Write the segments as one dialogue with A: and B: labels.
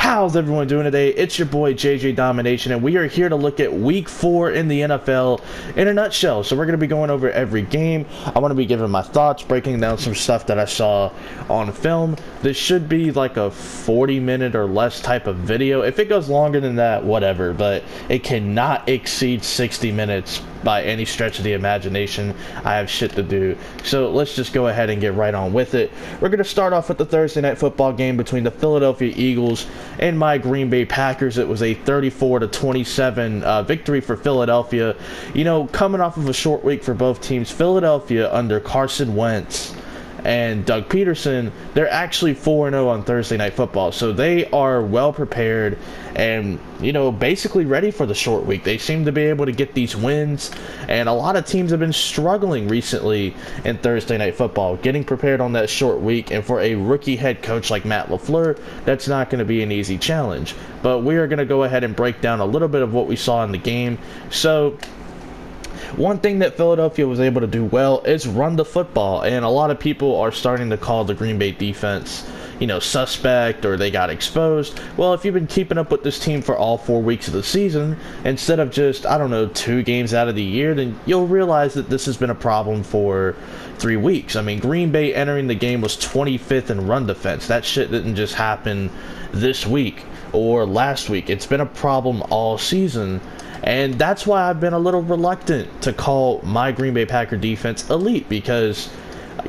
A: How's everyone doing today? It's your boy JJ Domination, and we are here to look at week 4 in the NFL in a nutshell. So we're going to be going over every game. I want to be giving my thoughts, breaking down some stuff that I saw on film. This should be like a 40-minute or less type of video. If it goes longer than that, whatever, but it cannot exceed 60 minutes by any stretch of the imagination. I have shit to do. So let's just go ahead and get right on with it. We're going to start off with the Thursday night football game between the Philadelphia Eagles and my Green Bay Packers. It was a 34-27 victory for Philadelphia. You know, coming off of a short week for both teams, Philadelphia under Carson Wentz and Doug Peterson, they're actually 4-0 on Thursday Night Football. So they are well prepared and, you know, basically ready for the short week. They seem to be able to get these wins, and a lot of teams have been struggling recently in Thursday Night Football, getting prepared on that short week. And for a rookie head coach like Matt LaFleur, that's not going to be an easy challenge. But we are going to go ahead and break down a little bit of what we saw in the game. So one thing that Philadelphia was able to do well is run the football, and a lot of people are starting to call the Green Bay defense, you know, suspect, or they got exposed. Well, if you've been keeping up with this team for all 4 weeks of the season, instead of just, I don't know, 2 games out of the year, then you'll realize that this has been a problem for 3 weeks. I mean, Green Bay entering the game was 25th in run defense. That shit didn't just happen this week or last week. It's been a problem all season. And that's why I've been a little reluctant to call my Green Bay Packer defense elite, because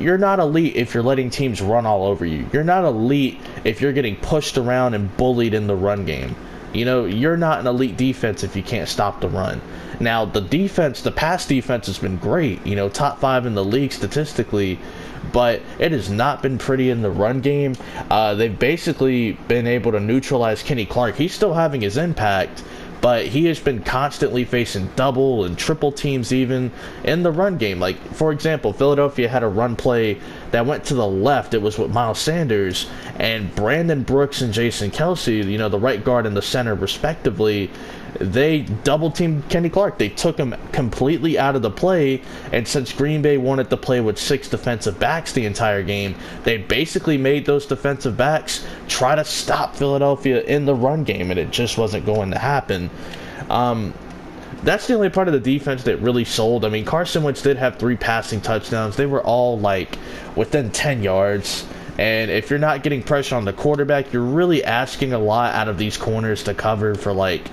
A: you're not elite if you're letting teams run all over you. You're not elite if you're getting pushed around and bullied in the run game. You know, you're not an elite defense if you can't stop the run. Now, the defense, the pass defense has been great, you know, top 5 in the league statistically, but it has not been pretty in the run game. They've basically been able to neutralize Kenny Clark. He's still having his impact, but he has been constantly facing double and triple teams even in the run game. Like, for example, Philadelphia had a run play that went to the left. It was with Miles Sanders, and Brandon Brooks and Jason Kelsey, you know, the right guard and the center respectively, they double-teamed Kenny Clark. They took him completely out of the play, and since Green Bay wanted to play with 6 defensive backs the entire game, they basically made those defensive backs try to stop Philadelphia in the run game, and it just wasn't going to happen. That's the only part of the defense that really sold. I mean, Carson Wentz did have 3 passing touchdowns. They were all, like, within 10 yards. And if you're not getting pressure on the quarterback, you're really asking a lot out of these corners to cover for, like,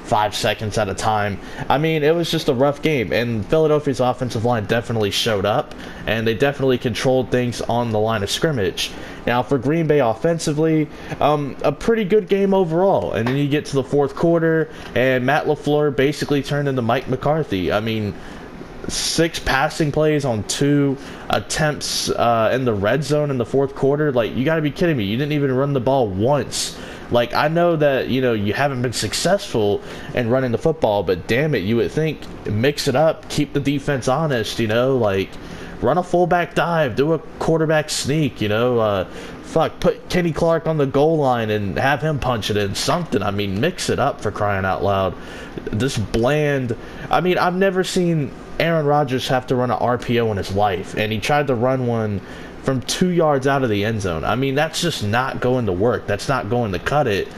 A: 5 seconds at a time. I mean, it was just a rough game, and Philadelphia's offensive line definitely showed up, and they definitely controlled things on the line of scrimmage. Now, for Green Bay offensively, a pretty good game overall. And then you get to the fourth quarter, and Matt LaFleur basically turned into Mike McCarthy. I mean, 6 passing plays on 2 attempts in the red zone in the fourth quarter. Like, you got to be kidding me. You didn't even run the ball once. Like, I know that, you know, you haven't been successful in running the football, but damn it, you would think, mix it up, keep the defense honest, you know, like, run a fullback dive, do a quarterback sneak, you know, put Kenny Clark on the goal line and have him punch it in, something. I mean, mix it up, for crying out loud. This bland, I mean, I've never seen Aaron Rodgers have to run an RPO in his life, and he tried to run one from 2 yards out of the end zone. I mean, that's just not going to work. That's not going to cut it.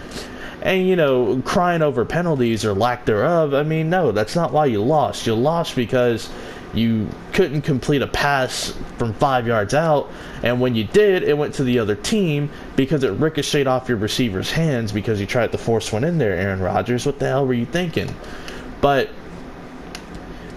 A: And, you know, crying over penalties or lack thereof, I mean, no, that's not why you lost. You lost because you couldn't complete a pass from 5 yards out, and when you did, it went to the other team because it ricocheted off your receiver's hands because you tried to force one in there, Aaron Rodgers. What the hell were you thinking? But,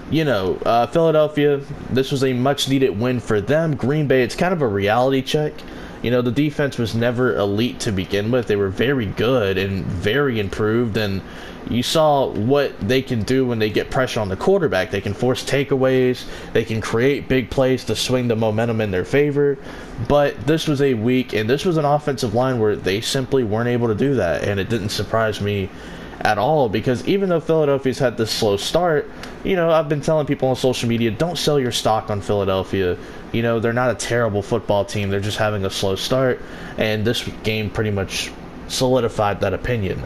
A: you know, Philadelphia, this was a much-needed win for them. Green Bay, it's kind of a reality check. You know, the defense was never elite to begin with. They were very good and very improved, and you saw what they can do when they get pressure on the quarterback. They can force takeaways. They can create big plays to swing the momentum in their favor. But this was a week, and this was an offensive line where they simply weren't able to do that, and it didn't surprise me at all, because even though Philadelphia's had this slow start, you know, I've been telling people on social media, don't sell your stock on Philadelphia. You know, they're not a terrible football team. They're just having a slow start, and this game pretty much solidified that opinion.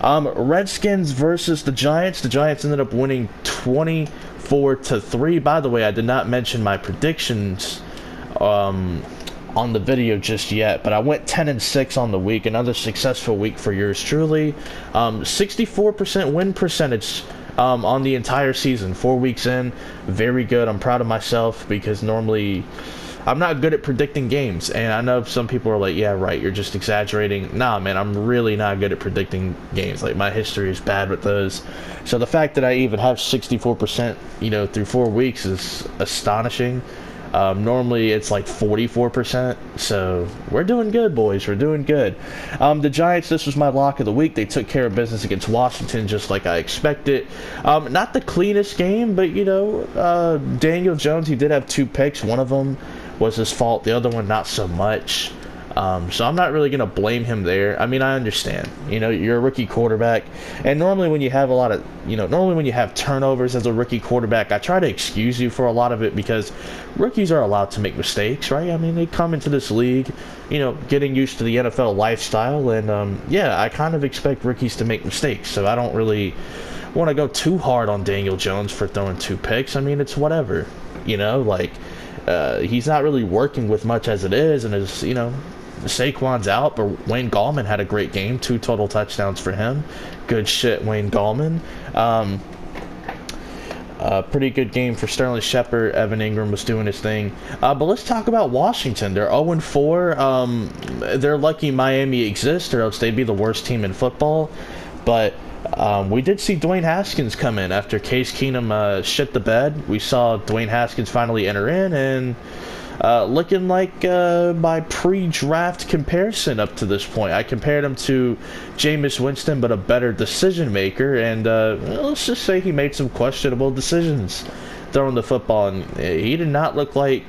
A: Redskins versus the Giants. The Giants ended up winning 24-3. By the way, I did not mention my predictions on the video just yet, but I went 10-6 on the week. Another successful week for yours truly. 64% win percentage on the entire season, 4 weeks in. Very good. I'm proud of myself because normally I'm not good at predicting games, and I know some people are like, yeah, right, you're just exaggerating. Nah, man, I'm really not good at predicting games. Like, my history is bad with those. So the fact that I even have 64%, through 4 weeks is astonishing. Normally it's like 44%, so we're doing good, boys. We're doing good. The Giants, this was my lock of the week. They took care of business against Washington just like I expected. Not the cleanest game, but, Daniel Jones, he did have 2 picks. One of them was his fault. The other one, not so much. So I'm not really going to blame him there. I mean, I understand. You're a rookie quarterback. And normally when you have normally when you have turnovers as a rookie quarterback, I try to excuse you for a lot of it because rookies are allowed to make mistakes, right? I mean, they come into this league, getting used to the NFL lifestyle. And, I kind of expect rookies to make mistakes. So I don't really want to go too hard on Daniel Jones for throwing 2 picks. I mean, it's whatever. He's not really working with much as it is. And it's, Saquon's out, but Wayne Gallman had a great game. 2 total touchdowns for him. Good shit, Wayne Gallman. Pretty good game for Sterling Shepard. Evan Ingram was doing his thing. But let's talk about Washington. They're 0-4. They're lucky Miami exists, or else they'd be the worst team in football. But we did see Dwayne Haskins come in after Case Keenum shit the bed. We saw Dwayne Haskins finally enter in, and looking like my pre-draft comparison up to this point. I compared him to Jameis Winston, but a better decision maker, and let's just say he made some questionable decisions throwing the football, and he did not look like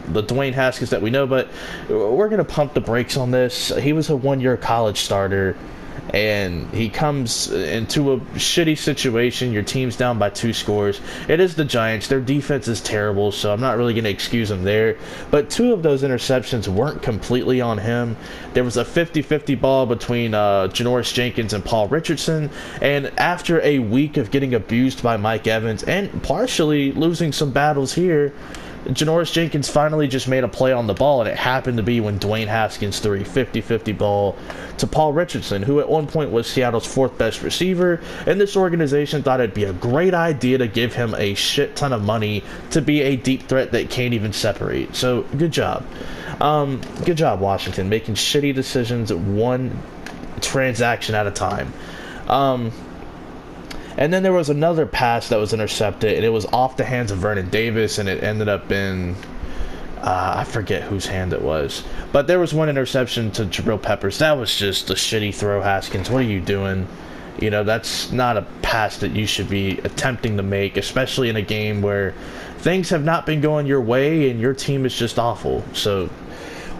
A: the Dwayne Haskins that we know, but we're going to pump the brakes on this. He was a one-year college starter, and he comes into a shitty situation. Your team's down by 2 scores. It is the Giants. Their defense is terrible, so I'm not really going to excuse him there. But 2 of those interceptions weren't completely on him. There was a 50-50 ball between Janoris Jenkins and Paul Richardson, and after a week of getting abused by Mike Evans and partially losing some battles here, Janoris Jenkins finally just made a play on the ball, and it happened to be when Dwayne Haskins threw a 50-50 ball to Paul Richardson, who at one point was Seattle's 4th best receiver, and this organization thought it'd be a great idea to give him a shit ton of money to be a deep threat that can't even separate. So, good job. Good job, Washington, making shitty decisions one transaction at a time. And then there was another pass that was intercepted, and it was off the hands of Vernon Davis, and it ended up in, I forget whose hand it was. But there was one interception to Jabril Peppers. That was just a shitty throw, Haskins. What are you doing? That's not a pass that you should be attempting to make, especially in a game where things have not been going your way, and your team is just awful. So,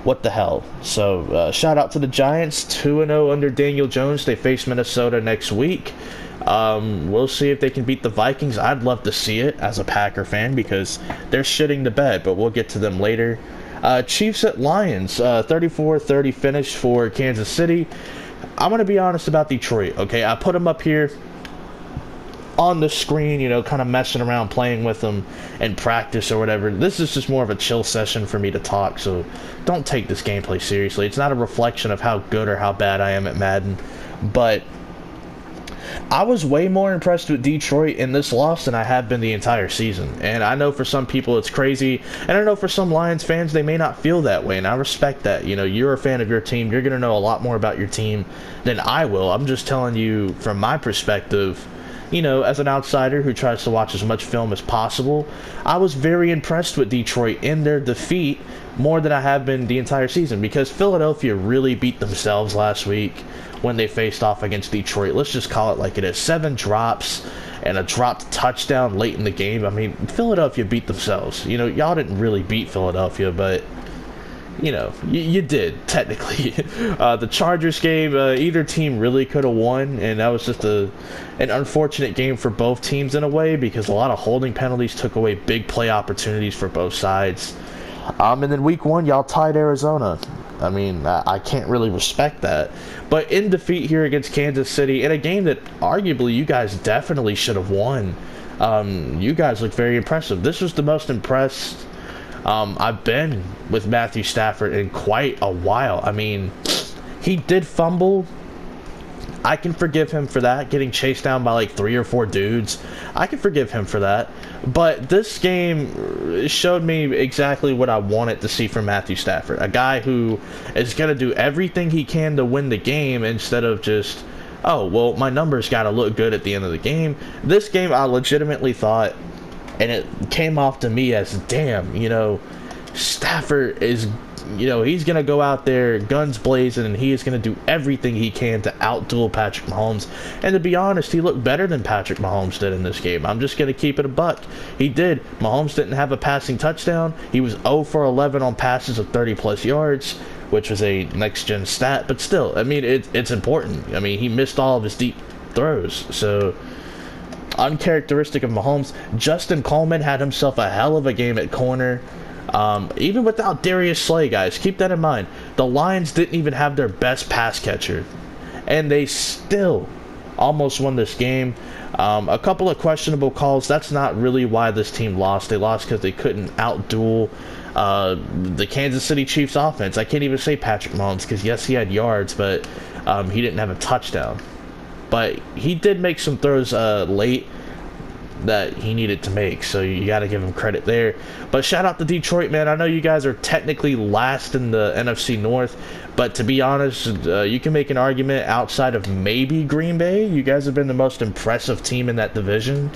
A: what the hell? So, shout out to the Giants, 2-0 under Daniel Jones. They face Minnesota next week. We'll see if they can beat the Vikings. I'd love to see it as a Packer fan because they're shitting the bed, but we'll get to them later. Chiefs at Lions, 34-30 finish for Kansas City. I'm going to be honest about Detroit, okay? I put them up here on the screen, kind of messing around, playing with them in practice or whatever. This is just more of a chill session for me to talk, so don't take this gameplay seriously. It's not a reflection of how good or how bad I am at Madden, but I was way more impressed with Detroit in this loss than I have been the entire season. And I know for some people it's crazy, and I know for some Lions fans they may not feel that way, and I respect that. You're a fan of your team. You're going to know a lot more about your team than I will. I'm just telling you from my perspective, as an outsider who tries to watch as much film as possible, I was very impressed with Detroit in their defeat more than I have been the entire season, because Philadelphia really beat themselves last week when they faced off against Detroit. Let's just call it like it is. 7 drops and a dropped touchdown late in the game. I mean, Philadelphia beat themselves. Y'all didn't really beat Philadelphia, but you did, technically. The Chargers game, either team really could have won, and that was just an unfortunate game for both teams in a way, because a lot of holding penalties took away big play opportunities for both sides. And then week 1, y'all tied Arizona. I mean, I can't really respect that. But in defeat here against Kansas City, in a game that arguably you guys definitely should have won, you guys look very impressive. This was the most impressed I've been with Matthew Stafford in quite a while. I mean, he did fumble. I can forgive him for that, getting chased down by like 3 or 4 dudes. I can forgive him for that. But this game showed me exactly what I wanted to see from Matthew Stafford. A guy who is going to do everything he can to win the game instead of just, oh, well, my numbers got to look good at the end of the game. This game, I legitimately thought, and it came off to me as, damn, you know, Stafford is, you know, he's going to go out there guns blazing, and he is going to do everything he can to outduel Patrick Mahomes. And to be honest, he looked better than Patrick Mahomes did in this game. I'm just going to keep it a buck. He did. Mahomes didn't have a passing touchdown. He was 0 for 11 on passes of 30-plus yards, which was a next-gen stat. But still, I mean, it's important. I mean, he missed all of his deep throws. So, uncharacteristic of Mahomes. Justin Coleman had himself a hell of a game at corner. Even without Darius Slay, guys, keep that in mind. The Lions didn't even have their best pass catcher, and they still almost won this game. A couple of questionable calls. That's not really why this team lost. They lost because they couldn't outduel the Kansas City Chiefs offense. I can't even say Patrick Mahomes because, yes, he had yards, but he didn't have a touchdown. But he did make some throws late that he needed to make, so you got to give him credit there. But shout out to Detroit, man. I know you guys are technically last in the NFC North, but to be honest, you can make an argument outside of maybe Green Bay. You guys have been the most impressive team in that division.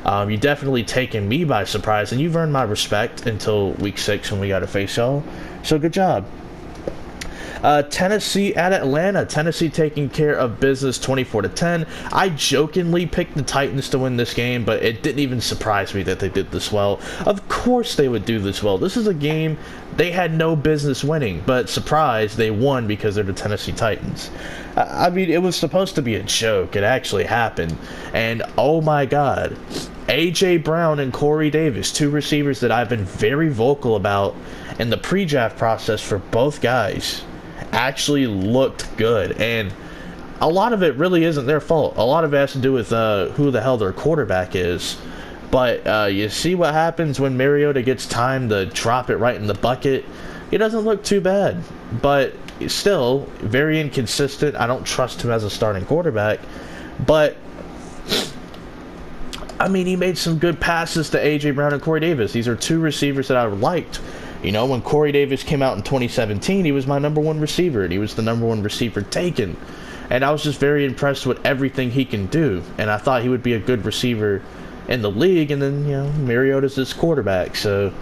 A: You definitely taken me by surprise, and you've earned my respect until week 6 when we got to face y'all. So good job. Tennessee at Atlanta. Tennessee taking care of business 24-10. I jokingly picked the Titans to win this game, but it didn't even surprise me that they did this well. Of course they would do this well. This is a game they had no business winning, but surprise, they won because they're the Tennessee Titans. I mean, it was supposed to be a joke. It actually happened. And oh my God, A.J. Brown and Corey Davis, 2 receivers that I've been very vocal about in the pre-draft process for both guys, actually looked good. And a lot of it really isn't their fault. A lot of it has to do with who the hell their quarterback is. But you see what happens when Mariota gets time to drop it right in the bucket. He doesn't look too bad, but still very inconsistent. I don't trust him as a starting quarterback. But I mean, he made some good passes to A.J. Brown and Corey Davis. These are 2 receivers that I liked. You know, when Corey Davis came out in 2017, he was my number 1 receiver, and he was the number 1 receiver taken. And I was just very impressed with everything he can do. And I thought he would be a good receiver in the league, and then, you know, Mariota's his quarterback. So,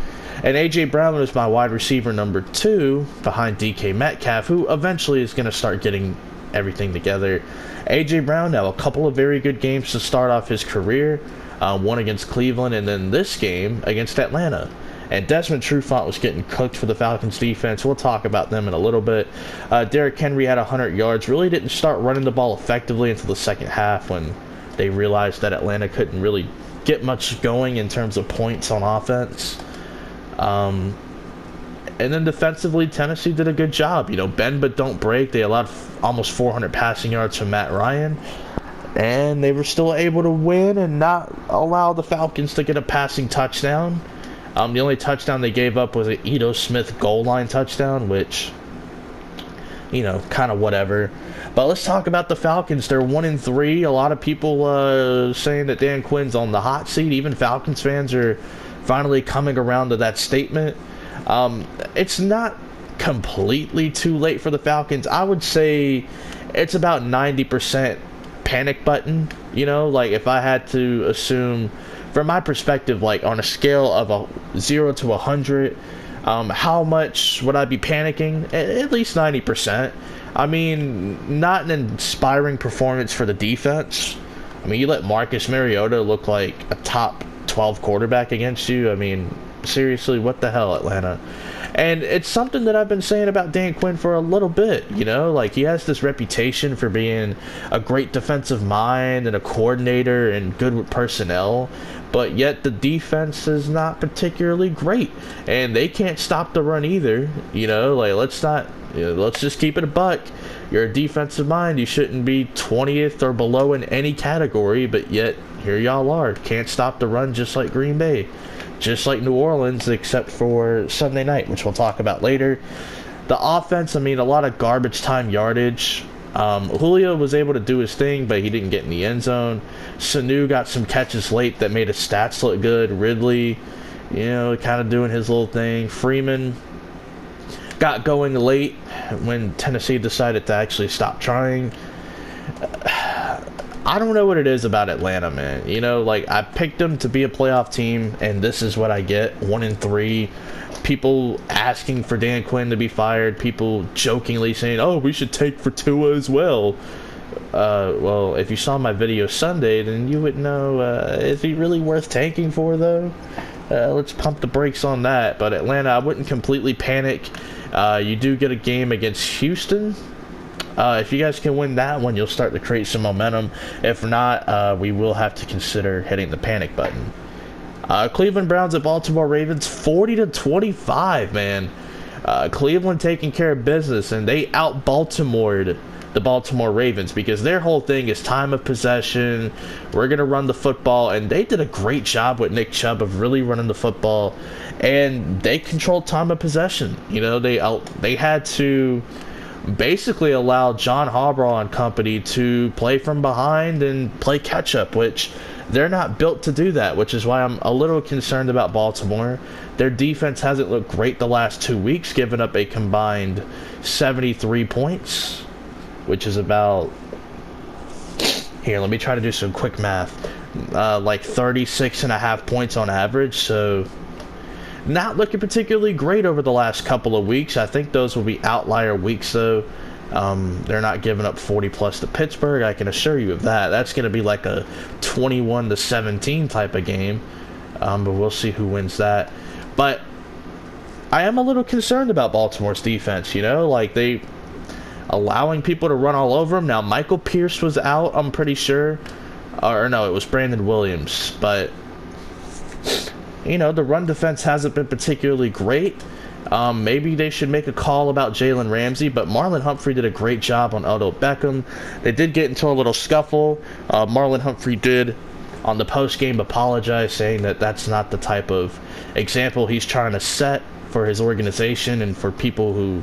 A: and A.J. Brown was my wide receiver number 2 behind DK Metcalf, who eventually is going to start getting everything together. A.J. Brown, now a couple of very good games to start off his career. One against Cleveland, and then this game against Atlanta. And Desmond Trufant was getting cooked for the Falcons defense. We'll talk about them in a little bit. Derrick Henry had 100 yards. Really didn't start running the ball effectively until the second half when they realized that Atlanta couldn't really get much going in terms of points on offense. And then defensively, Tennessee did a good job. You know, bend but don't break. They allowed almost 400 passing yards from Matt Ryan. And they were still able to win and not allow the Falcons to get a passing touchdown. The only touchdown they gave up was an Ito Smith goal line touchdown, which, you know, kind of whatever. But let's talk about the Falcons. They're 1-3. A lot of people saying that Dan Quinn's on the hot seat. Even Falcons fans are finally coming around to that statement. It's not completely too late for the Falcons. I would say it's about 90% panic button. You know, like if I had to assume, from my perspective, like on a scale of a 0 to 100, how much would I be panicking? At least 90%. I mean, not an inspiring performance for the defense. I mean, you let Marcus Mariota look like a top 12 quarterback against you. I mean, seriously, what the hell, Atlanta? And it's something that I've been saying about Dan Quinn for a little bit, you know? Like, he has this reputation for being a great defensive mind and a coordinator and good with personnel, but yet the defense is not particularly great. And they can't stop the run either, you know? Like, let's just keep it a buck. You're a defensive mind. You shouldn't be 20th or below in any category, but yet here y'all are. Can't stop the run just like Green Bay. just like New Orleans, except for Sunday night, which we'll talk about later. The offense, I mean, a lot of garbage time yardage. Julio was able to do his thing, but he didn't get in the end zone. Sanu got some catches late that made his stats look good. Ridley, kind of doing his little thing. Freeman got going late when Tennessee decided to actually stop trying. I don't know what it is about Atlanta, man. I picked them to be a playoff team, and this is what I get. 1-3. People asking for Dan Quinn to be fired. People jokingly saying, oh, we should take for Tua as well. Well, if you saw my video Sunday, then you would know, is he really worth tanking for, though? Let's pump the brakes on that. But Atlanta, I wouldn't completely panic. You do get a game against Houston. If you guys can win that one, you'll start to create some momentum. If not, we will have to consider hitting the panic button. Cleveland Browns at Baltimore Ravens, 40-25, man. Cleveland taking care of business, and they out-Baltimored the Baltimore Ravens because their whole thing is time of possession. We're going to run the football, and they did a great job with Nick Chubb of really running the football, and they controlled time of possession. They had to basically allow John Harbaugh and company to play from behind and play catch-up, which they're not built to do that, which is why I'm a little concerned about Baltimore. Their defense hasn't looked great the last 2 weeks, giving up a combined 73 points, which is about, here, let me try to do some quick math, like 36.5 points on average, so not looking particularly great over the last couple of weeks. I think those will be outlier weeks, though. They're not giving up 40 plus to Pittsburgh, I can assure you of that. That's going to be like a 21-17 type of game, but we'll see who wins that. But I am a little concerned about Baltimore's defense, they allowing people to run all over them. Now, Michael Pierce was out, I'm pretty sure, or no, it was Brandon Williams, but the run defense hasn't been particularly great. Maybe they should make a call about Jalen Ramsey, but Marlon Humphrey did a great job on Odell Beckham. They did get into a little scuffle. Marlon Humphrey did, on the post-game, apologize, saying that that's not the type of example he's trying to set for his organization and for people who,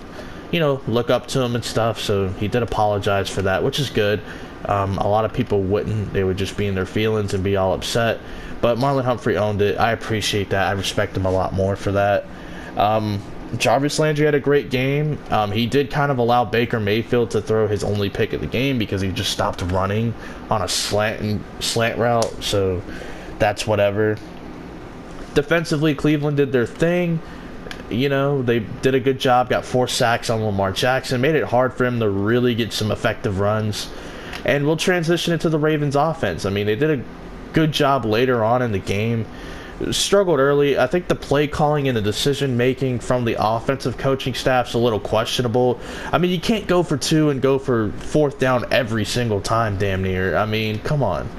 A: look up to him and stuff. So he did apologize for that, which is good. A lot of people wouldn't. They would just be in their feelings and be all upset. But Marlon Humphrey owned it. I appreciate that. I respect him a lot more for that. Jarvis Landry had a great game. He did kind of allow Baker Mayfield to throw his only pick of the game because he just stopped running on a slant route. So that's whatever. Defensively, Cleveland did their thing. They did a good job. Got 4 sacks on Lamar Jackson. Made it hard for him to really get some effective runs. And we'll transition into the Ravens offense. I mean, they did a good job later on in the game. Struggled early. I think the play calling and the decision making from the offensive coaching staff's a little questionable. I mean, you can't go for 2 and go for 4th down every single time, damn near. I mean, come on.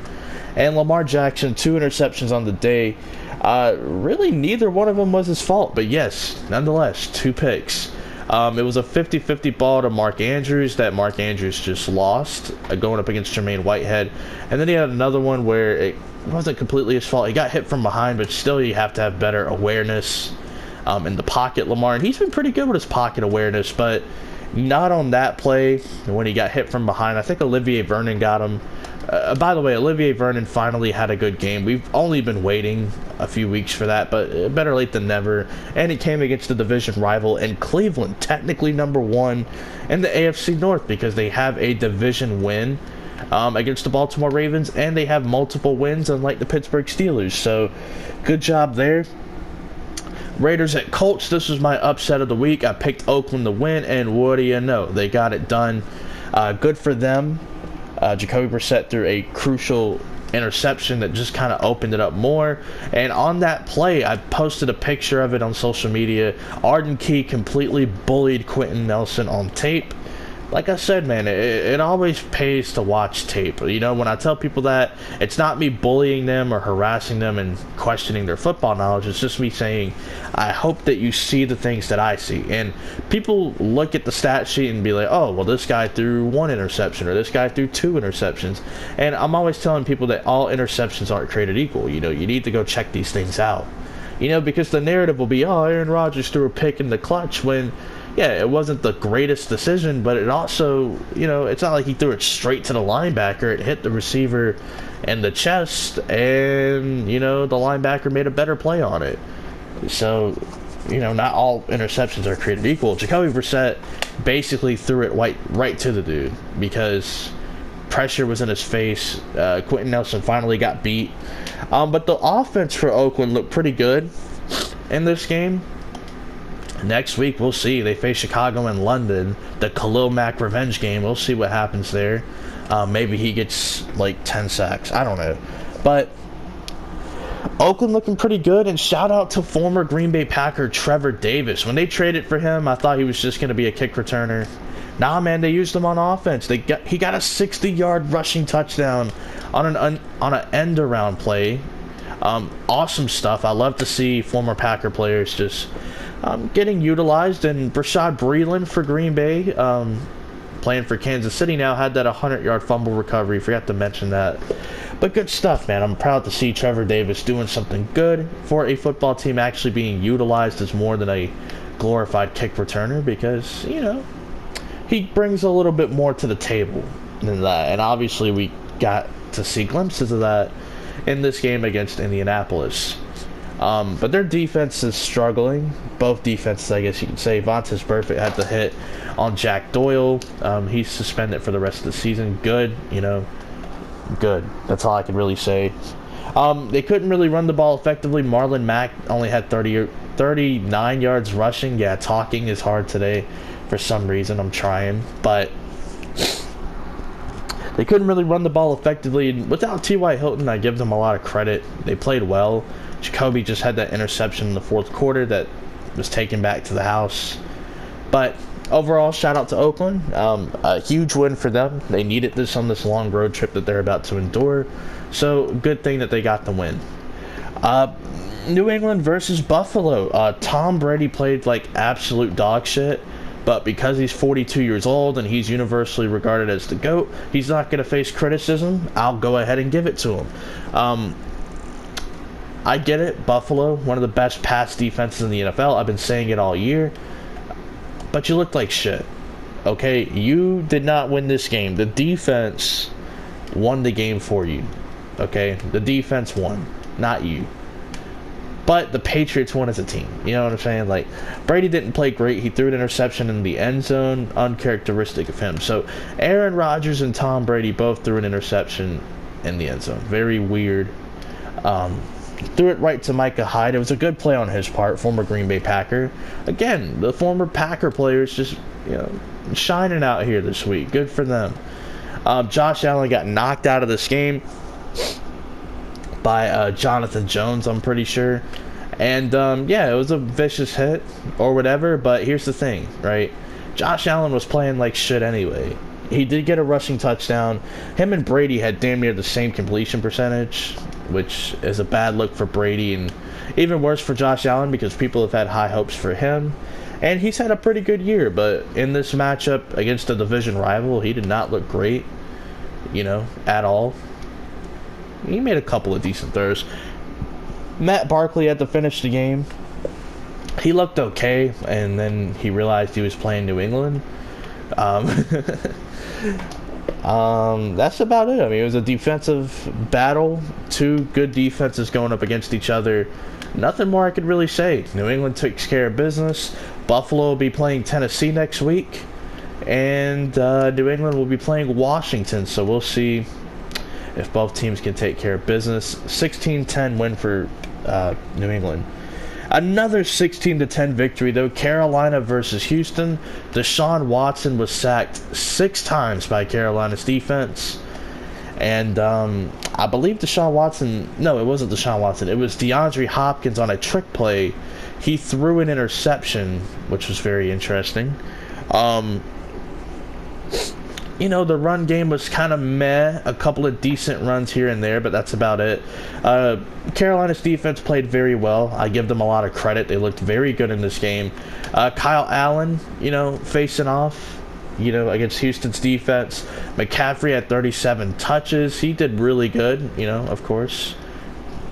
A: And Lamar Jackson, 2 interceptions on the day. Really, neither one of them was his fault. But yes, nonetheless, 2 picks. It was a 50-50 ball to Mark Andrews that Mark Andrews just lost, going up against Jermaine Whitehead. And then he had another one where it wasn't completely his fault. He got hit from behind, but still you have to have better awareness in the pocket, Lamar. And he's been pretty good with his pocket awareness, but not on that play when he got hit from behind. I think Olivier Vernon got him. By the way, Olivier Vernon finally had a good game. We've only been waiting a few weeks for that, but better late than never. And it came against the division rival in Cleveland, technically number 1 in the AFC North because they have a division win against the Baltimore Ravens, and they have multiple wins unlike the Pittsburgh Steelers. So good job there. Raiders at Colts, this was my upset of the week. I picked Oakland to win, and what do you know? They got it done. Good for them. Jacoby Brissett threw a crucial interception that just kind of opened it up more. And on that play, I posted a picture of it on social media. Arden Key completely bullied Quentin Nelson on tape. Like I said, man, it always pays to watch tape. When I tell people that, it's not me bullying them or harassing them and questioning their football knowledge. It's just me saying, I hope that you see the things that I see. And people look at the stat sheet and be like, oh, well, this guy threw 1 interception or this guy threw 2 interceptions. And I'm always telling people that all interceptions aren't created equal. You need to go check these things out. You know, because the narrative will be, oh, Aaron Rodgers threw a pick in the clutch when, yeah, it wasn't the greatest decision, but it also, you know, it's not like he threw it straight to the linebacker. It hit the receiver in the chest, and, you know, the linebacker made a better play on it. So, you know, not all interceptions are created equal. Jacoby Brissett basically threw it right to the dude because pressure was in his face. Quentin Nelson finally got beat. But the offense for Oakland looked pretty good in this game. Next week, we'll see. They face Chicago and London. The Khalil Mack revenge game. We'll see what happens there. Maybe he gets, like, 10 sacks. I don't know. But Oakland looking pretty good, and shout out to former Green Bay Packer Trevor Davis. When they traded for him, I thought he was just going to be a kick returner. Nah, man, they used him on offense. He got a 60-yard rushing touchdown on an end-around play. Awesome stuff. I love to see former Packer players just getting utilized. And Brashad Breeland for Green Bay, playing for Kansas City now, had that 100-yard fumble recovery. Forgot to mention that. But good stuff, man. I'm proud to see Trevor Davis doing something good for a football team, actually being utilized as more than a glorified kick returner, because, you know, he brings a little bit more to the table than that. And obviously we got to see glimpses of that in this game against Indianapolis. But their defense is struggling. Both defenses, I guess you could say. Vontaze Burfict had the hit on Jack Doyle. He's suspended for the rest of the season. Good, you know. Good. That's all I can really say. They couldn't really run the ball effectively. Marlon Mack only had 39 yards rushing. Yeah, talking is hard today for some reason. I'm trying. But they couldn't really run the ball effectively. And without T.Y. Hilton, I give them a lot of credit. They played well. Jacoby just had that interception in the fourth quarter that was taken back to the house. But overall, shout out to Oakland. A huge win for them. They needed this on this long road trip that they're about to endure. So, good thing that they got the win. New England versus Buffalo. Tom Brady played like absolute dog shit. But because he's 42 years old and he's universally regarded as the GOAT, he's not going to face criticism. I'll go ahead and give it to him. I get it. Buffalo, one of the best pass defenses in the NFL. I've been saying it all year. But you looked like shit. Okay? You did not win this game. The defense won the game for you. Okay? The defense won, not you. But the Patriots won as a team. You know what I'm saying? Like, Brady didn't play great. He threw an interception in the end zone, uncharacteristic of him. So, Aaron Rodgers and Tom Brady both threw an interception in the end zone. Very weird. Threw it right to Micah Hyde. It was a good play on his part, former Green Bay Packer. Again, the former Packer players just, you know, shining out here this week. Good for them. Josh Allen got knocked out of this game by Jonathan Jones, I'm pretty sure. And, yeah, it was a vicious hit or whatever, but here's the thing, right? Josh Allen was playing like shit anyway. He did get a rushing touchdown. Him and Brady had damn near the same completion percentage, which is a bad look for Brady, and even worse for Josh Allen because people have had high hopes for him. And he's had a pretty good year, but in this matchup against a division rival, he did not look great, you know, at all. He made a couple of decent throws. Matt Barkley had to finish the game. He looked okay, and then he realized he was playing New England. That's about it. I mean, it was a defensive battle. Two good defenses going up against each other. Nothing more I could really say. New England takes care of business. Buffalo will be playing Tennessee next week. And New England will be playing Washington. So we'll see if both teams can take care of business. 16-10 win for New England. Another 16-10 victory, though. Carolina versus Houston. Deshaun Watson was sacked 6 times by Carolina's defense. And I believe Deshaun Watson... No, it wasn't Deshaun Watson. It was DeAndre Hopkins on a trick play. He threw an interception, which was very interesting. You know, the run game was kind of meh. A couple of decent runs here and there, but that's about it. Carolina's defense played very well. I give them a lot of credit. They looked very good in this game. Kyle Allen, you know, facing off, you know, against Houston's defense. McCaffrey had 37 touches. He did really good, you know, of course.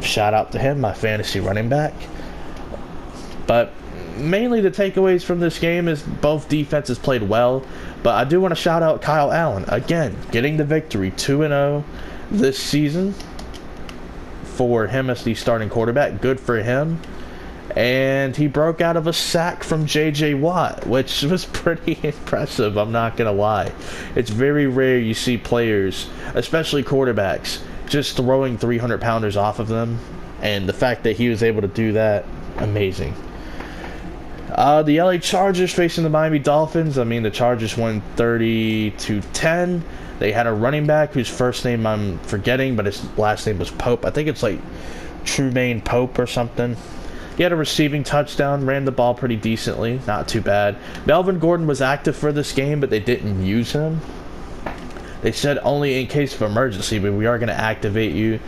A: Shout out to him, my fantasy running back. But mainly the takeaways from this game is both defenses played well. But I do want to shout out Kyle Allen. Again, getting the victory, 2-0 this season for him as the starting quarterback. Good for him. And he broke out of a sack from J.J. Watt, which was pretty impressive, I'm not going to lie. It's very rare you see players, especially quarterbacks, just throwing 300-pounders off of them. And the fact that he was able to do that, amazing. The LA Chargers facing the Miami Dolphins. I mean, the Chargers won 30-10. They had a running back whose first name I'm forgetting, but his last name was Pope. I think it's like Trumaine Pope or something. He had a receiving touchdown, ran the ball pretty decently, not too bad. Melvin Gordon was active for this game, but they didn't use him. They said only in case of emergency, but we are going to activate you,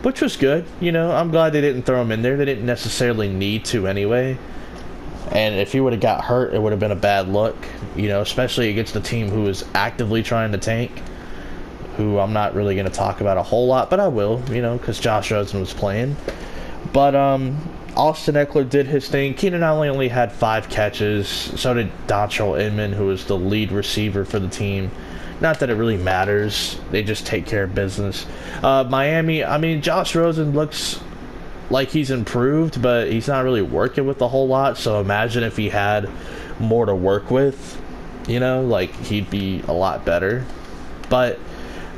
A: which was good. You know, I'm glad they didn't throw him in there. They didn't necessarily need to anyway. And if he would have got hurt, it would have been a bad look, you know, especially against a team who was actively trying to tank, who I'm not really going to talk about a whole lot, but I will, you know, because Josh Rosen was playing. But Austin Eckler did his thing. Keenan Allen only had 5 catches. So did Dontrell Inman, who was the lead receiver for the team. Not that it really matters. They just take care of business. Miami, I mean, Josh Rosen looks like he's improved, but he's not really working with a whole lot. So imagine if he had more to work with, you know, like he'd be a lot better. But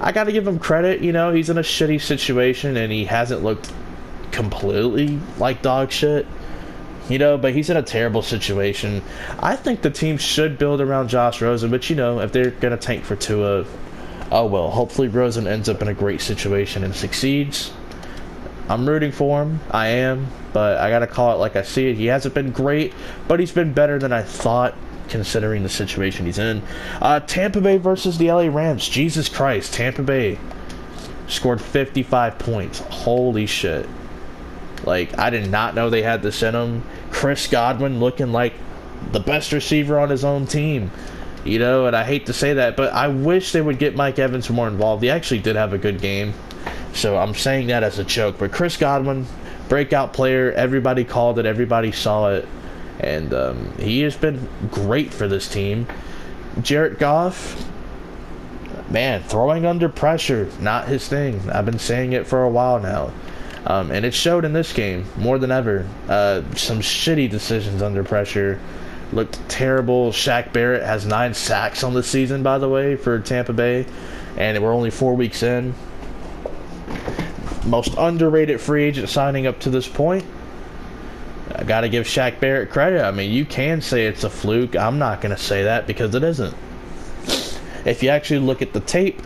A: I got to give him credit, you know, he's in a shitty situation and he hasn't looked completely like dog shit, you know, but he's in a terrible situation. I think the team should build around Josh Rosen, but you know, if they're gonna tank for Tua, oh well, hopefully Rosen ends up in a great situation and succeeds. I'm rooting for him, I am, but I gotta call it like I see it. He hasn't been great, but he's been better than I thought considering the situation he's in. Tampa Bay versus the LA Rams. Jesus Christ, Tampa Bay scored 55 points. Holy shit. Like, I did not know they had this in them. Chris Godwin looking like the best receiver on his own team. You know, and I hate to say that, but I wish they would get Mike Evans more involved. He actually did have a good game. So I'm saying that as a joke. But Chris Godwin, breakout player. Everybody called it. Everybody saw it. And he has been great for this team. Jared Goff, man, throwing under pressure, not his thing. I've been saying it for a while now. And it showed in this game more than ever. Some shitty decisions under pressure. Looked terrible. Shaq Barrett has 9 sacks on the season, by the way, for Tampa Bay. And we're only 4 weeks in. Most underrated free agent signing up to this point. I got to give Shaq Barrett credit. I mean, you can say it's a fluke. I'm not going to say that because it isn't. If you actually look at the tape,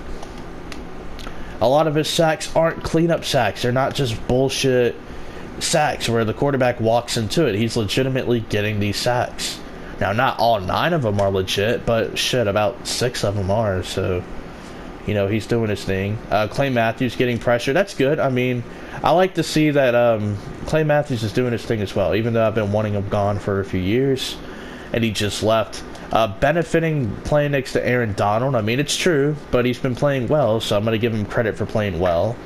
A: a lot of his sacks aren't cleanup sacks. They're not just bullshit sacks where the quarterback walks into it. He's legitimately getting these sacks. Now, not all 9 of them are legit, but shit, about 6 of them are. So, you know, he's doing his thing. Clay Matthews getting pressure. That's good. I mean, I like to see that Clay Matthews is doing his thing as well, even though I've been wanting him gone for a few years, and he just left. Benefiting playing next to Aaron Donald. I mean, it's true, but he's been playing well, so I'm going to give him credit for playing well.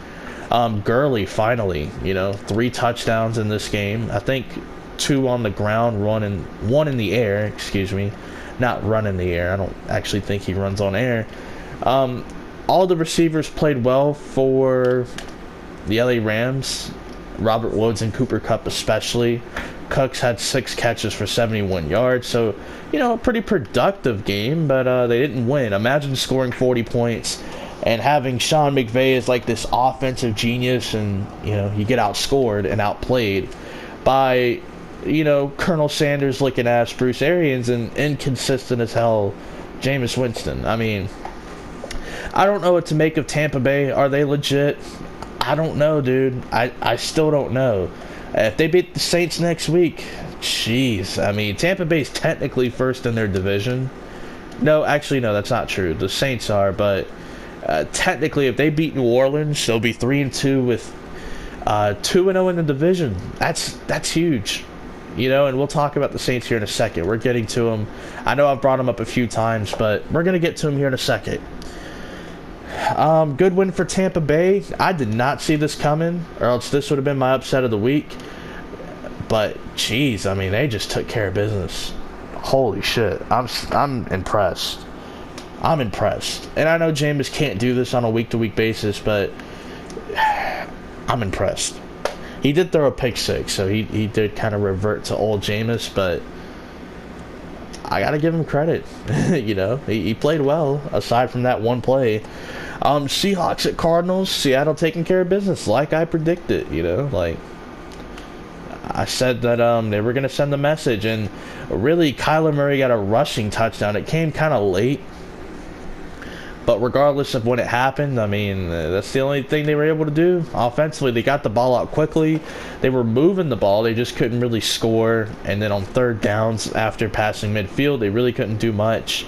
A: Gurley, finally, you know, 3 touchdowns in this game. I think 2 on the ground, 1 in the air, excuse me. Not run in the air. I don't actually think he runs on air. All the receivers played well for the LA Rams. Robert Woods and Cooper Kupp especially. Cooks had 6 catches for 71 yards. So, you know, a pretty productive game, but they didn't win. Imagine scoring 40 points and having Sean McVay as like this offensive genius, and, you know, you get outscored and outplayed by, you know, Colonel Sanders looking ass Bruce Arians and inconsistent as hell Jameis Winston. I mean, I don't know what to make of Tampa Bay. Are they legit? I don't know, dude. I still don't know. If they beat the Saints next week, jeez. I mean, Tampa Bay's technically first in their division. No, actually, no, that's not true. The Saints are, but technically, if they beat New Orleans, they'll be 3-2 with 2-0 in the division. That's huge. You know, and we'll talk about the Saints here in a second. We're getting to them. I know I've brought them up a few times, but we're going to get to them here in a second. Good win for Tampa Bay. I did not see this coming, or else this would have been my upset of the week. But geez, I mean, they just took care of business. Holy shit, I'm impressed. I'm impressed. And I know Jameis can't do this on a week-to-week basis, but I'm impressed. He did throw a pick six, so he did kind of revert to old Jameis, but I gotta give him credit. You know, he played well, aside from that one play. Seahawks at Cardinals, Seattle taking care of business, like I predicted, you know, like I said that they were going to send the message, and really Kyler Murray got a rushing touchdown. It came kind of late, but regardless of when it happened, I mean, that's the only thing they were able to do. Offensively, they got the ball out quickly. They were moving the ball. They just couldn't really score, and then on third downs after passing midfield, they really couldn't do much.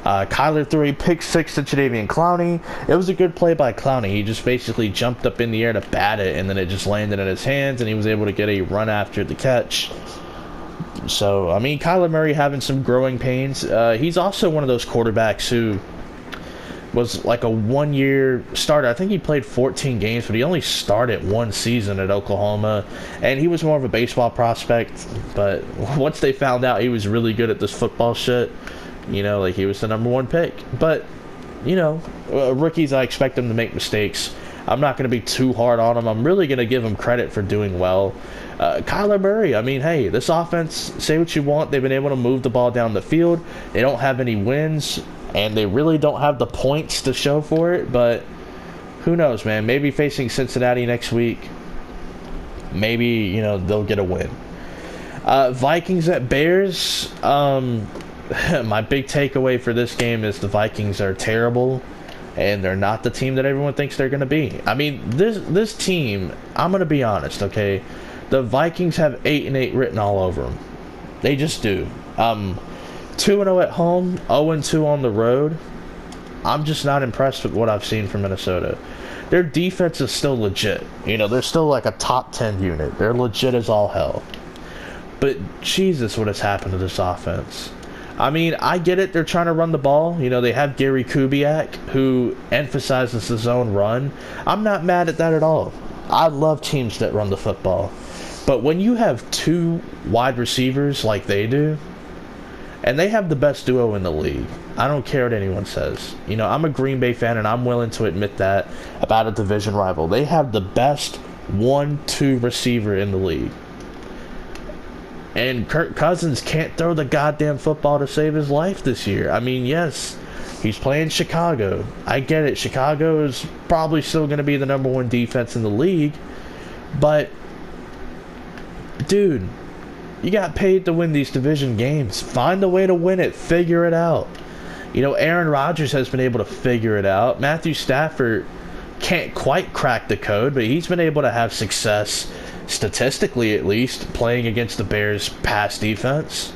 A: Kyler threw a pick six to Jadeveon Clowney. It was a good play by Clowney. He just basically jumped up in the air to bat it, and then it just landed in his hands, and he was able to get a run after the catch. So, I mean, Kyler Murray having some growing pains. He's also one of those quarterbacks who was like a one-year starter. I think he played 14 games, but he only started one season at Oklahoma, and he was more of a baseball prospect. But once they found out he was really good at this football shit, you know, like he was the number one pick. But, you know, rookies, I expect them to make mistakes. I'm not going to be too hard on them. I'm really going to give them credit for doing well. Kyler Murray, I mean, hey, this offense, say what you want, they've been able to move the ball down the field. They don't have any wins, and they really don't have the points to show for it. But who knows, man? Maybe facing Cincinnati next week, maybe, you know, they'll get a win. Vikings at Bears. My big takeaway for this game is the Vikings are terrible, and they're not the team that everyone thinks they're going to be. I mean, this team, I'm going to be honest, okay? The Vikings have 8-8 written all over them. They just do. 2-0 at home, 0-2 on the road. I'm just not impressed with what I've seen from Minnesota. Their defense is still legit. You know, they're still like a top 10 unit. They're legit as all hell. But Jesus, what has happened to this offense? I mean, I get it. They're trying to run the ball. You know, they have Gary Kubiak, who emphasizes the zone run. I'm not mad at that at all. I love teams that run the football. But when you have two wide receivers like they do, and they have the best duo in the league, I don't care what anyone says. You know, I'm a Green Bay fan, and I'm willing to admit that about a division rival. They have the best 1-2 receiver in the league. And Kirk Cousins can't throw the goddamn football to save his life this year. I mean, yes, he's playing Chicago. I get it. Chicago is probably still going to be the number one defense in the league. But, dude, you got paid to win these division games. Find a way to win it. Figure it out. You know, Aaron Rodgers has been able to figure it out. Matthew Stafford can't quite crack the code, but he's been able to have success, statistically at least, playing against the Bears' pass defense.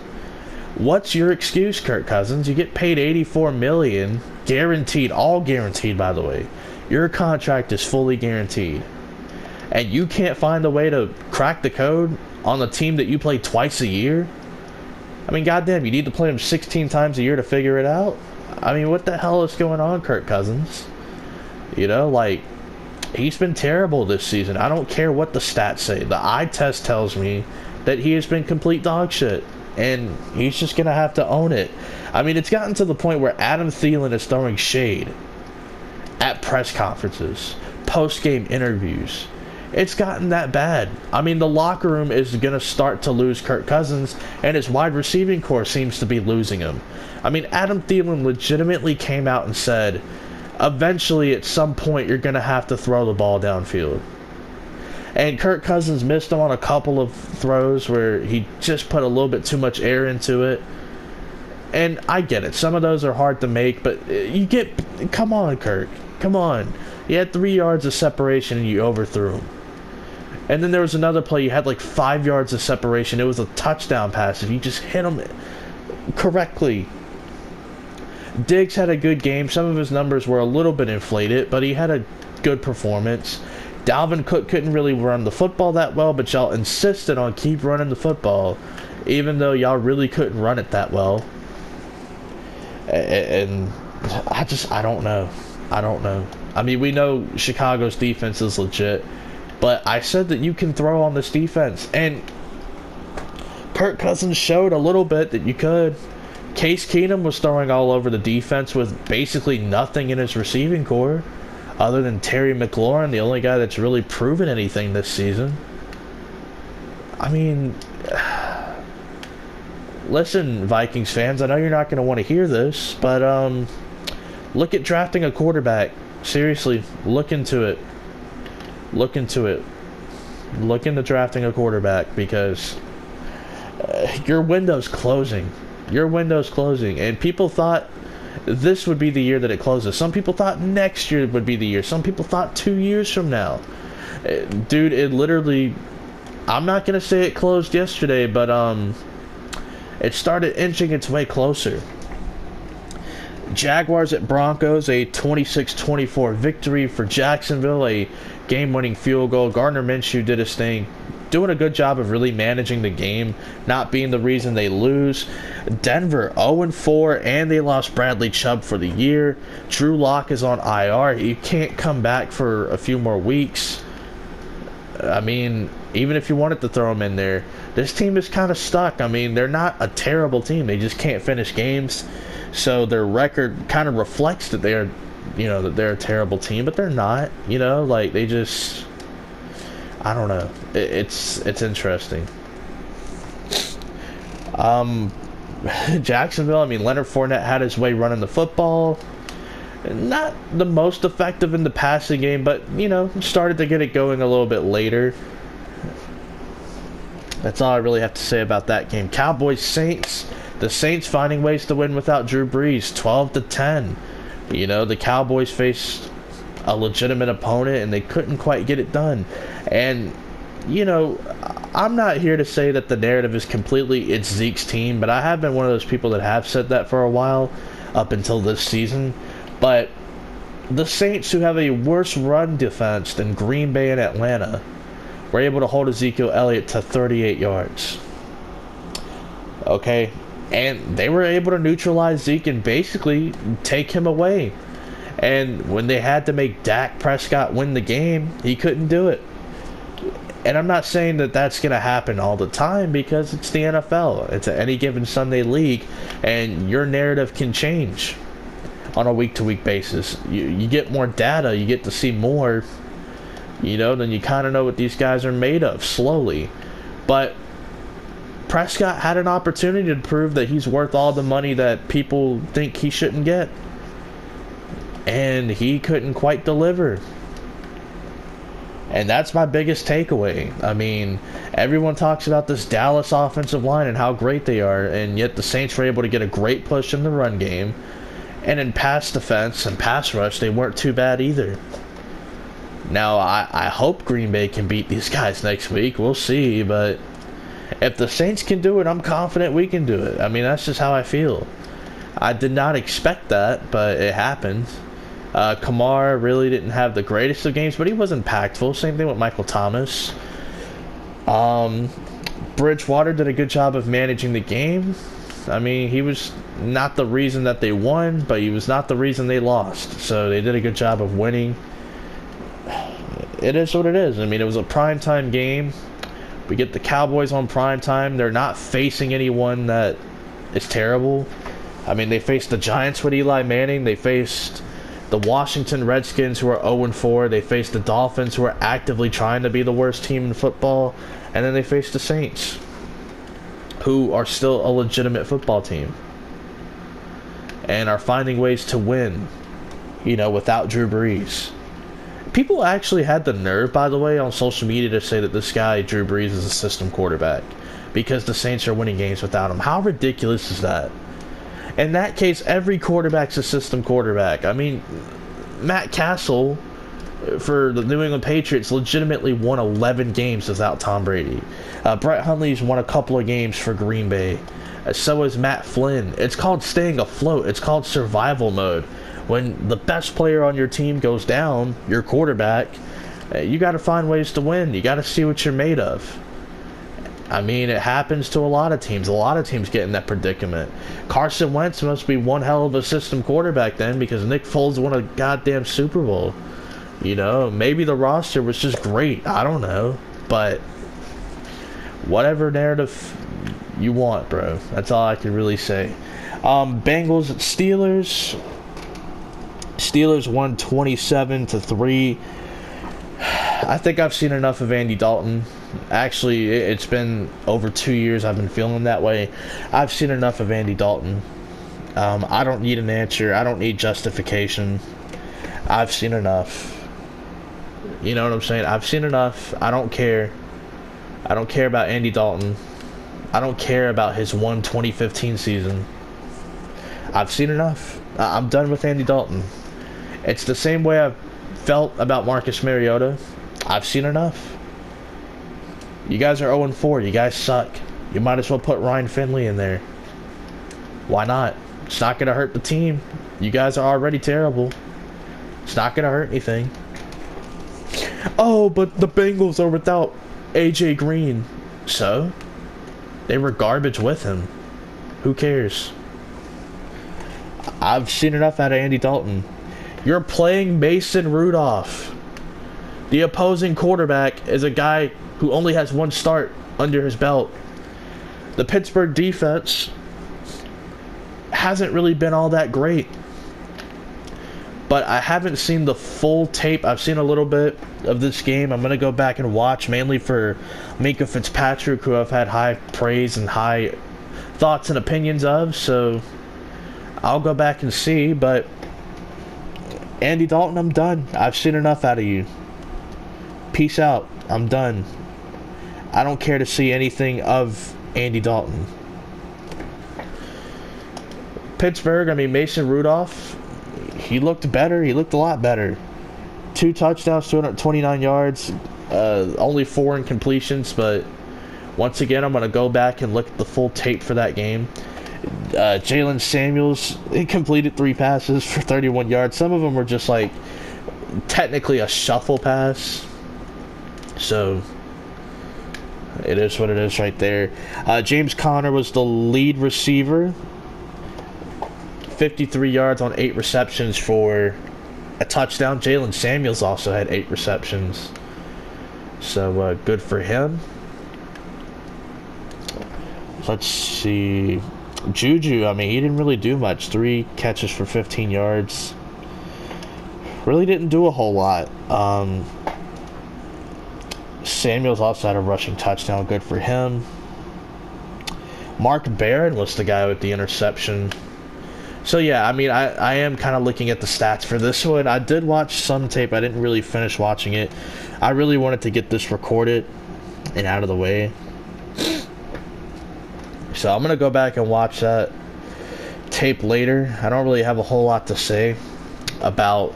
A: What's your excuse, Kirk Cousins? You get paid $84 million, guaranteed, all guaranteed, by the way. Your contract is fully guaranteed. And you can't find a way to crack the code on the team that you play twice a year? I mean, goddamn, you need to play them 16 times a year to figure it out? I mean, what the hell is going on, Kirk Cousins? You know, like, he's been terrible this season. I don't care what the stats say. The eye test tells me that he has been complete dog shit. And he's just going to have to own it. I mean, it's gotten to the point where Adam Thielen is throwing shade at press conferences, post-game interviews. It's gotten that bad. I mean, the locker room is going to start to lose Kirk Cousins, and his wide receiving core seems to be losing him. I mean, Adam Thielen legitimately came out and said, eventually, at some point, you're going to have to throw the ball downfield. And Kirk Cousins missed him on a couple of throws where he just put a little bit too much air into it. And I get it. Some of those are hard to make, but come on, Kirk. Come on. You had 3 yards of separation and you overthrew him. And then there was another play. You had like 5 yards of separation. It was a touchdown pass. If you just hit him correctly. Diggs had a good game. Some of his numbers were a little bit inflated, but he had a good performance. Dalvin Cook couldn't really run the football that well, but y'all insisted on keep running the football, even though y'all really couldn't run it that well. And I don't know. I don't know. I mean, we know Chicago's defense is legit, but I said that you can throw on this defense. And Kirk Cousins showed a little bit that you could. Case Keenum was throwing all over the defense with basically nothing in his receiving core other than Terry McLaurin, the only guy that's really proven anything this season. I mean, listen, Vikings fans, I know you're not going to want to hear this, but look at drafting a quarterback. Seriously, look into it. Look into it. Look into drafting a quarterback, because your window's closing. Your window's closing. And people thought this would be the year that it closes. Some people thought next year would be the year. Some people thought 2 years from now. Dude, it literally... I'm not going to say it closed yesterday, but it started inching its way closer. Jaguars at Broncos, a 26-24 victory for Jacksonville, a game-winning field goal. Gardner Minshew did his thing, doing a good job of really managing the game, not being the reason they lose. Denver 0-4, and they lost Bradley Chubb for the year. Drew Lock is on IR. He can't come back for a few more weeks. I mean, even if you wanted to throw him in there, this team is kind of stuck. I mean, they're not a terrible team. They just can't finish games. So their record kind of reflects that they're, that they're a terrible team, but they're not. Like, they just, I don't know. It's interesting. Jacksonville, I mean, Leonard Fournette had his way running the football. Not the most effective in the passing game, but, started to get it going a little bit later. That's all I really have to say about that game. Cowboys-Saints. The Saints finding ways to win without Drew Brees, 12-10. The Cowboys faced a legitimate opponent, and they couldn't quite get it done. And, I'm not here to say that the narrative is completely it's Zeke's team, but I have been one of those people that have said that for a while, up until this season. But the Saints, who have a worse run defense than Green Bay and Atlanta, were able to hold Ezekiel Elliott to 38 yards. Okay? And they were able to neutralize Zeke and basically take him away. And when they had to make Dak Prescott win the game, he couldn't do it. And I'm not saying that that's going to happen all the time, because it's the NFL. It's any given Sunday league, and your narrative can change on a week-to-week basis. You get more data, you get to see more, then you kind of know what these guys are made of slowly. But Prescott had an opportunity to prove that he's worth all the money that people think he shouldn't get. And he couldn't quite deliver. And that's my biggest takeaway. I mean, everyone talks about this Dallas offensive line and how great they are, and yet the Saints were able to get a great push in the run game. And in pass defense and pass rush, they weren't too bad either. Now, I hope Green Bay can beat these guys next week. We'll see, but if the Saints can do it, I'm confident we can do it. I mean, that's just how I feel. I did not expect that, but it happened. Kamara really didn't have the greatest of games, but he was impactful. Same thing with Michael Thomas. Bridgewater did a good job of managing the game. I mean, he was not the reason that they won, but he was not the reason they lost. So they did a good job of winning. It is what it is. I mean, it was a primetime game. We get the Cowboys on primetime. They're not facing anyone that is terrible. I mean, they faced the Giants with Eli Manning. They faced the Washington Redskins, who are 0-4. They faced the Dolphins, who are actively trying to be the worst team in football. And then they faced the Saints, who are still a legitimate football team and are finding ways to win, without Drew Brees. People actually had the nerve, by the way, on social media to say that this guy, Drew Brees, is a system quarterback because the Saints are winning games without him. How ridiculous is that? In that case, every quarterback's a system quarterback. I mean, Matt Castle for the New England Patriots legitimately won 11 games without Tom Brady. Brett Hundley's won a couple of games for Green Bay. So is Matt Flynn. It's called staying afloat. It's called survival mode. When the best player on your team goes down, your quarterback, you got to find ways to win. You got to see what you're made of. I mean, it happens to a lot of teams. A lot of teams get in that predicament. Carson Wentz must be one hell of a system quarterback then, because Nick Foles won a goddamn Super Bowl. Maybe the roster was just great. I don't know. But whatever narrative you want, bro. That's all I can really say. Bengals and Steelers. Steelers won 27-3. I think I've seen enough of Andy Dalton. Actually, it's been over 2 years I've been feeling that way. I've seen enough of Andy Dalton. I don't need an answer. I don't need justification. I've seen enough. You know what I'm saying? I've seen enough. I don't care. I don't care about Andy Dalton. I don't care about his 2015 season. I've seen enough. I'm done with Andy Dalton. It's the same way I've felt about Marcus Mariota. I've seen enough. You guys are 0-4. You guys suck. You might as well put Ryan Finley in there. Why not? It's not going to hurt the team. You guys are already terrible. It's not going to hurt anything. Oh, but the Bengals are without AJ Green. So? They were garbage with him. Who cares? I've seen enough out of Andy Dalton. You're playing Mason Rudolph. The opposing quarterback is a guy who only has one start under his belt. The Pittsburgh defense hasn't really been all that great. But I haven't seen the full tape. I've seen a little bit of this game. I'm going to go back and watch, mainly for Minkah Fitzpatrick, who I've had high praise and high thoughts and opinions of. So I'll go back and see. But Andy Dalton, I'm done. I've seen enough out of you. Peace out. I'm done. I don't care to see anything of Andy Dalton. Pittsburgh, I mean, Mason Rudolph, he looked better. He looked a lot better. 2 touchdowns, 229 yards, only 4 incompletions, but once again, I'm going to go back and look at the full tape for that game. Jalen Samuels, he completed 3 passes for 31 yards. Some of them were just like technically a shuffle pass. So it is what it is right there. James Conner was the lead receiver. 53 yards on 8 receptions for a touchdown. Jalen Samuels also had 8 receptions. So good for him. Let's see. Juju, I mean, he didn't really do much. 3 catches for 15 yards. Really didn't do a whole lot. Samuels also had a rushing touchdown. Good for him. Mark Barron was the guy with the interception. So yeah, I mean, I am kind of looking at the stats for this one. I did watch some tape. I didn't really finish watching it. I really wanted to get this recorded and out of the way. So I'm going to go back and watch that tape later. I don't really have a whole lot to say about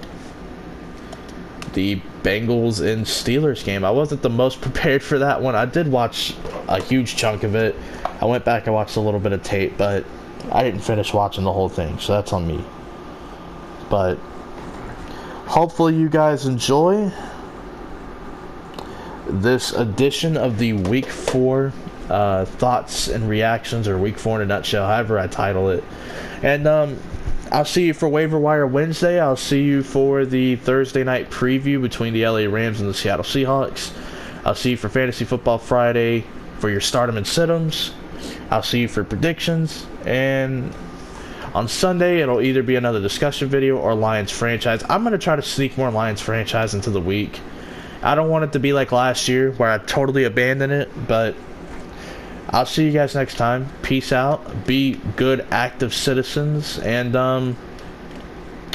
A: the Bengals and Steelers game. I wasn't the most prepared for that one. I did watch a huge chunk of it. I went back and watched a little bit of tape, but I didn't finish watching the whole thing, so that's on me. But hopefully you guys enjoy this edition of the Week 4 thoughts and reactions, or Week 4 in a nutshell, however I title it. And I'll see you for Waiver Wire Wednesday. I'll see you for the Thursday night preview between the LA Rams and the Seattle Seahawks. I'll see you for Fantasy Football Friday for your stardom and sit-ems. I'll see you for predictions, and on Sunday it'll either be another discussion video or Lions franchise. I'm going to try to sneak more Lions franchise into the week. I don't want it to be like last year where I totally abandoned it, but I'll see you guys next time. Peace out. Be good, active citizens, and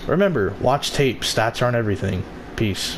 A: remember, watch tape. Stats aren't everything. Peace.